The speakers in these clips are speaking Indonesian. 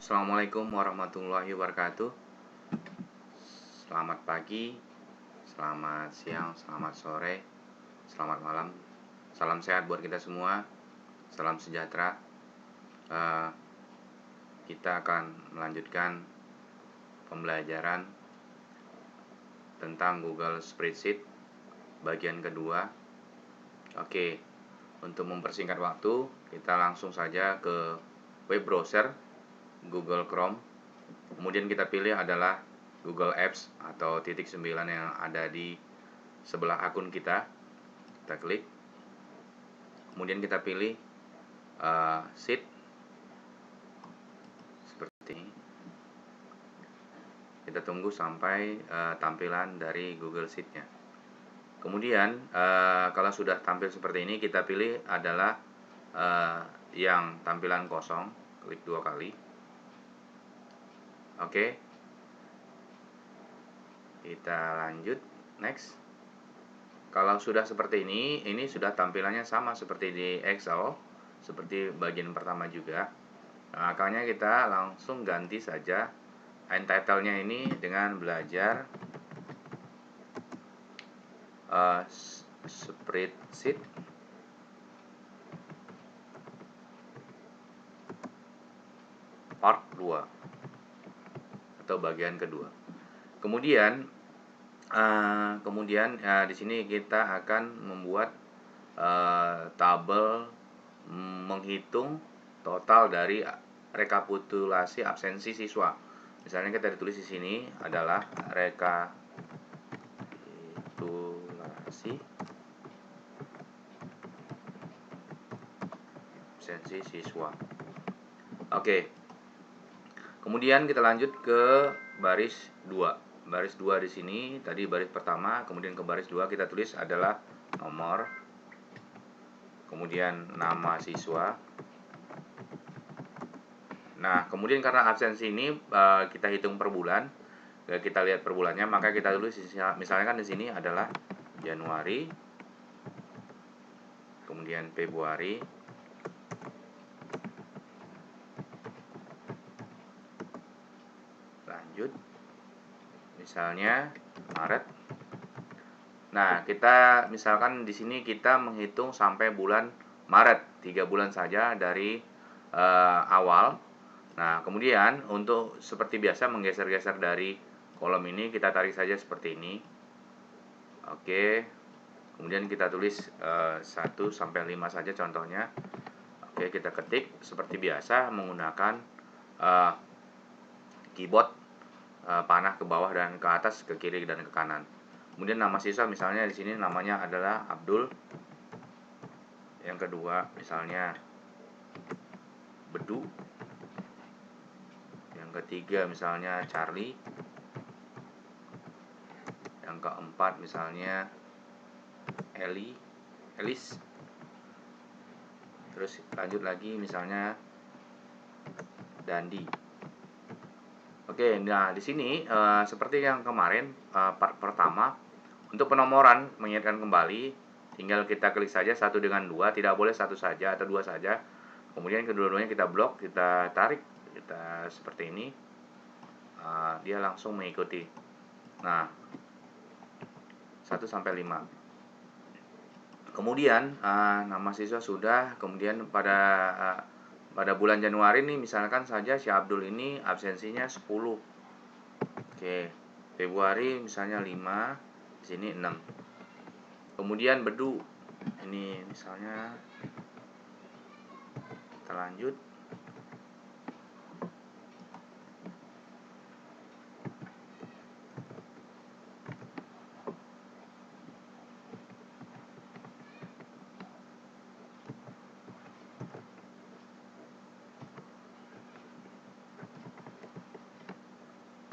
Assalamualaikum warahmatullahi wabarakatuh. Selamat pagi, selamat siang, selamat sore, selamat malam. Salam sehat buat kita semua. Salam sejahtera. Kita akan melanjutkan pembelajaran tentang Google Spreadsheet bagian kedua. Oke, untuk mempersingkat waktu, kita langsung saja ke web browser Google Chrome. Kemudian kita pilih adalah Google Apps atau titik 9 yang ada di sebelah akun kita. Kita klik. Kemudian kita pilih Sheet seperti ini. Kita tunggu sampai tampilan dari Google Sheet-nya. Kemudian kalau sudah tampil seperti ini, kita pilih adalah yang tampilan kosong. Klik 2 kali. Oke. Kita lanjut, next. Kalau sudah seperti ini sudah tampilannya sama seperti di Excel, seperti bagian pertama juga. Nah, makanya kita langsung ganti saja title-nya ini dengan belajar Spreadsheet Part 2 atau bagian kedua. Kemudian di sini kita akan membuat tabel menghitung total dari rekapitulasi absensi siswa. Misalnya kita ditulis di sini adalah rekapitulasi absensi siswa. Oke. Kemudian kita lanjut ke baris 2. Baris 2 di sini tadi baris pertama, kemudian ke baris 2 kita tulis adalah nomor, kemudian nama siswa. Nah, kemudian karena absensi ini kita hitung per bulan, kita lihat per bulannya, maka kita tulis misalnya kan di sini adalah Januari, kemudian Februari, lanjut, misalnya Maret. Nah, kita misalkan di sini kita menghitung sampai bulan Maret, 3 bulan saja dari awal. Nah, kemudian untuk seperti biasa menggeser-geser dari kolom ini, kita tarik saja seperti ini. Oke. Kemudian kita tulis 1 sampai 5 saja contohnya. Oke, kita ketik seperti biasa menggunakan keyboard, panah ke bawah dan ke atas, ke kiri dan ke kanan. Kemudian nama siswa misalnya di sini namanya adalah Abdul. Yang kedua misalnya Bedu. Yang ketiga misalnya Charlie. Yang keempat misalnya Elis. Terus lanjut lagi misalnya Dandi. Oke, nah di sini seperti yang kemarin part pertama, untuk penomoran mengingatkan kembali, tinggal kita klik saja 1 dengan 2, tidak boleh 1 saja atau 2 saja. Kemudian kedua-duanya kita blok, kita tarik, kita seperti ini, dia langsung mengikuti. Nah, 1 sampai 5. Kemudian nama siswa sudah. Kemudian pada bulan Januari nih misalkan saja si Abdul ini absensinya 10. Oke, Februari misalnya 5, di sini 6. Kemudian Bedu ini misalnya, kita lanjut.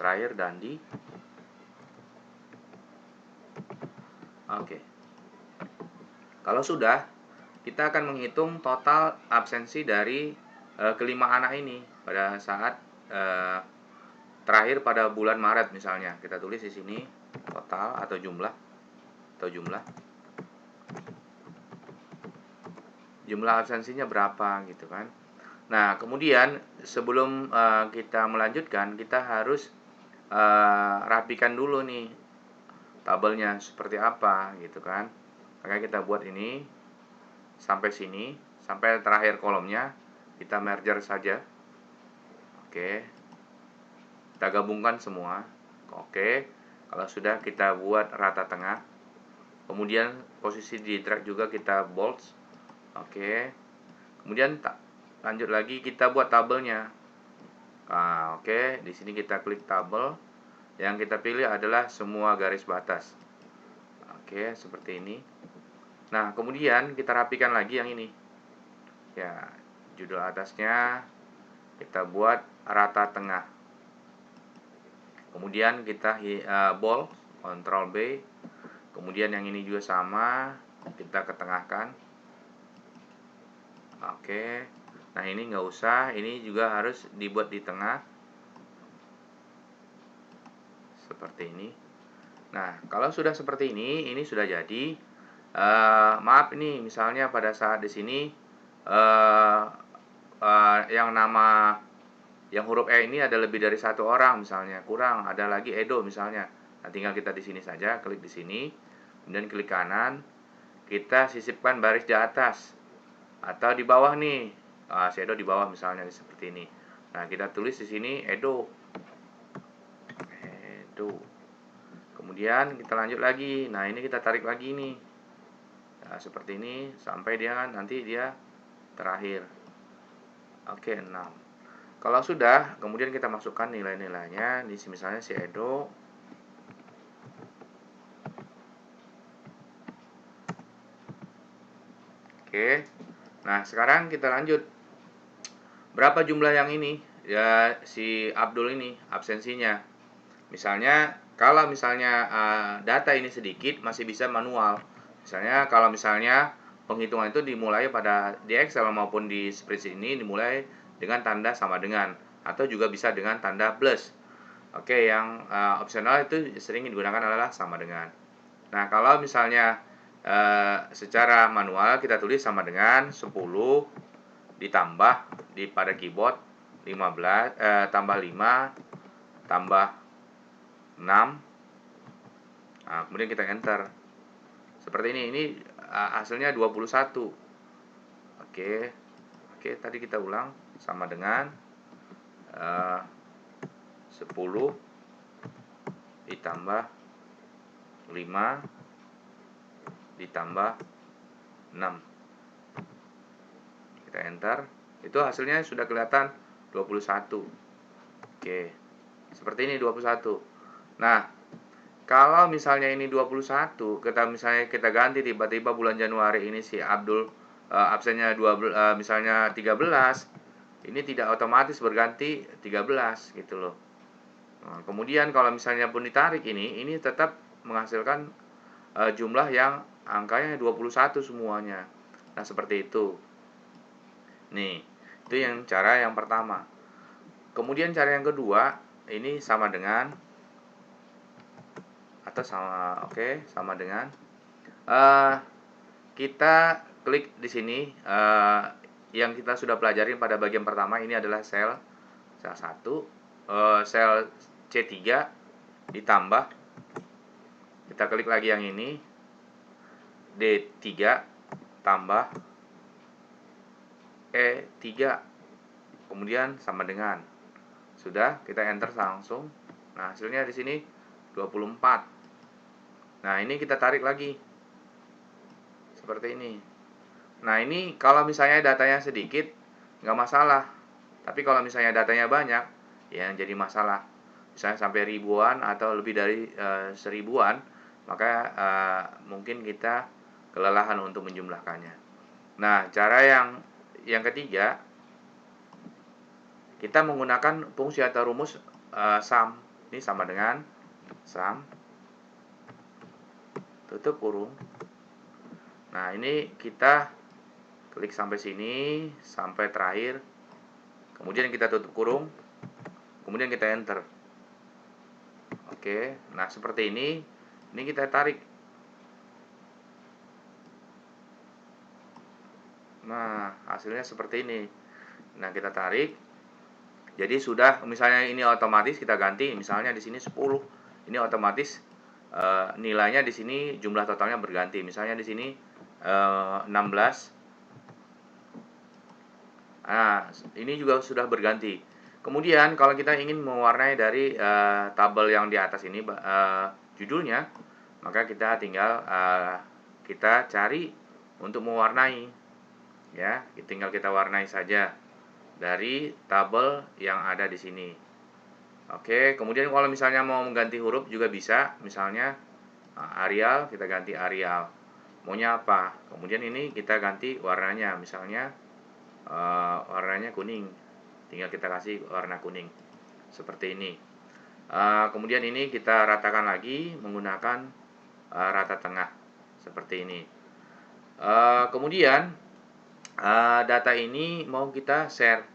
Terakhir Dandi. Oke. Kalau sudah, kita akan menghitung total absensi dari kelima anak ini pada saat terakhir pada bulan Maret misalnya. Kita tulis di sini total atau jumlah jumlah absensinya berapa gitu kan. Nah, kemudian sebelum kita melanjutkan, kita harus rapikan dulu nih tabelnya seperti apa gitu kan. Makanya kita buat ini sampai sini, sampai terakhir kolomnya kita merger saja. Oke. Kita gabungkan semua. Oke. Kalau sudah, kita buat rata tengah. Kemudian posisi di drag juga kita bold. Oke. Kemudian lanjut lagi kita buat tabelnya. Nah, oke, di sini kita klik tabel. Yang kita pilih adalah semua garis batas. Oke, seperti ini. Nah, kemudian kita rapikan lagi yang ini. Ya, judul atasnya kita buat rata tengah. Kemudian kita bold, Ctrl B. Kemudian yang ini juga sama, kita ketengahkan. Oke. Nah, ini nggak usah, ini juga harus dibuat di tengah. Seperti ini. Nah, kalau sudah seperti ini sudah jadi. Maaf ini, misalnya pada saat di sini yang huruf E ini ada lebih dari satu orang, misalnya kurang, ada lagi Edo misalnya. Nah, tinggal kita di sini saja, klik di sini, kemudian klik kanan, kita sisipkan baris di atas atau di bawah nih. Si Edo di bawah misalnya seperti ini. Nah, kita tulis di sini Edo. Kemudian kita lanjut lagi. Nah, ini kita tarik lagi nih. Nah, seperti ini sampai nanti dia terakhir. Oke, 6. Kalau sudah, kemudian kita masukkan nilai-nilainya. Di sini misalnya si Edo. Oke. Nah, sekarang kita lanjut. Berapa jumlah yang ini? Ya, si Abdul ini absensinya. Misalnya, kalau misalnya data ini sedikit, masih bisa manual. Misalnya, kalau misalnya penghitungan itu dimulai di Excel maupun di spreadsheet ini dimulai dengan tanda sama dengan, atau juga bisa dengan tanda plus. Oke, yang opsional itu sering digunakan adalah sama dengan. Nah, kalau misalnya secara manual kita tulis sama dengan 10 ditambah pada keyboard 15 tambah 5 tambah 6. Nah, kemudian kita enter. Seperti ini. Ini hasilnya 21. Oke. Oke, tadi kita ulang sama dengan 10 ditambah 5 ditambah 6. Kita enter. Itu hasilnya sudah kelihatan 21. Oke. Seperti ini 21. Nah, kalau misalnya ini 21, misalnya kita ganti tiba-tiba bulan Januari ini si Abdul absennya misalnya 13, ini tidak otomatis berganti 13 gitu loh. Nah, kemudian kalau misalnya pun ditarik ini tetap menghasilkan jumlah yang angkanya 21 semuanya. Nah, seperti itu. Nih, itu yang cara yang pertama. Kemudian cara yang kedua, ini sama dengan atau sama, oke, sama dengan kita klik di sini yang kita sudah pelajari pada bagian pertama. Ini adalah sel 1, sel C3 ditambah, kita klik lagi yang ini D3 tambah E3, kemudian sama dengan, sudah, kita enter langsung. Nah, hasilnya di sini 24. Nah, ini kita tarik lagi seperti ini. Nah, ini kalau misalnya datanya sedikit nggak masalah, tapi kalau misalnya datanya banyak ya jadi masalah. Misalnya sampai ribuan atau lebih dari seribuan, maka mungkin kita kelelahan untuk menjumlahkannya. Nah, cara yang ketiga, kita menggunakan fungsi atau rumus sum. Ini sama dengan sum tutup kurung. Nah, ini kita klik sampai sini, sampai terakhir. Kemudian kita tutup kurung. Kemudian kita enter. Oke, nah seperti ini. Ini kita tarik. Nah, hasilnya seperti ini. Nah, kita tarik. Jadi sudah, misalnya ini otomatis kita ganti, misalnya di sini 10. Ini otomatis nilainya di sini jumlah totalnya berganti. Misalnya di sini 16. Nah, ini juga sudah berganti. Kemudian kalau kita ingin mewarnai dari tabel yang di atas ini judulnya, maka kita tinggal kita cari untuk mewarnai, ya. Tinggal kita warnai saja dari tabel yang ada di sini. Oke, kemudian kalau misalnya mau mengganti huruf juga bisa, misalnya Arial, kita ganti Arial. Maunya apa? Kemudian ini kita ganti warnanya, misalnya warnanya kuning, tinggal kita kasih warna kuning seperti ini. Kemudian ini kita ratakan lagi menggunakan rata tengah seperti ini. Kemudian data ini mau kita share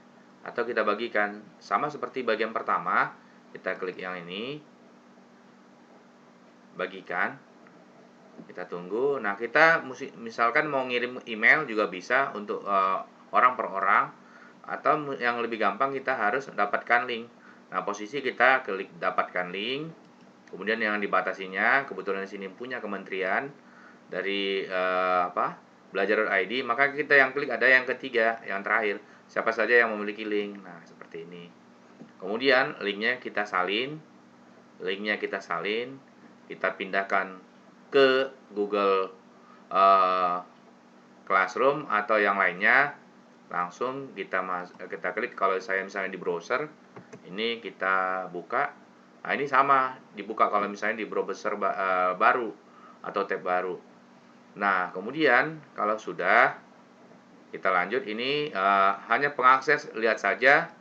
atau kita bagikan, sama seperti bagian pertama. Kita klik yang ini, bagikan, kita tunggu. Nah, kita misalkan mau ngirim email juga bisa untuk orang per orang, atau yang lebih gampang kita harus dapatkan link. Nah, posisi kita klik dapatkan link, kemudian yang dibatasinya kebetulan di sini punya kementerian dari belajar.id, maka kita yang klik ada yang ketiga, yang terakhir, siapa saja yang memiliki link. Nah, seperti ini. Kemudian linknya kita salin, kita pindahkan ke Google Classroom atau yang lainnya. Langsung kita klik. Kalau saya misalnya di browser ini, kita buka. Nah, ini sama dibuka kalau misalnya di browser baru atau tab baru. Nah, kemudian kalau sudah, kita lanjut. Ini hanya pengakses lihat saja.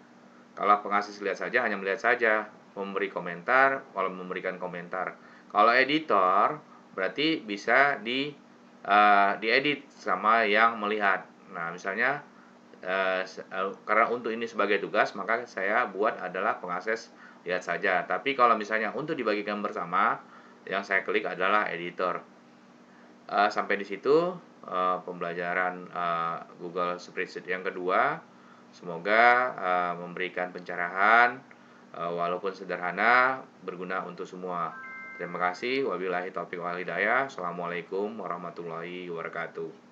Kalau pengakses lihat saja, hanya melihat saja, memberi komentar, kalau memberikan komentar. Kalau editor berarti bisa diedit sama yang melihat. Nah, misalnya karena untuk ini sebagai tugas, maka saya buat adalah pengakses lihat saja. Tapi kalau misalnya untuk dibagikan bersama, yang saya klik adalah editor. Sampai di situ pembelajaran Google Spreadsheet yang kedua. Semoga memberikan pencerahan, walaupun sederhana, berguna untuk semua. Terima kasih. Wabillahi taufiq wal hidayah. Assalamualaikum warahmatullahi wabarakatuh.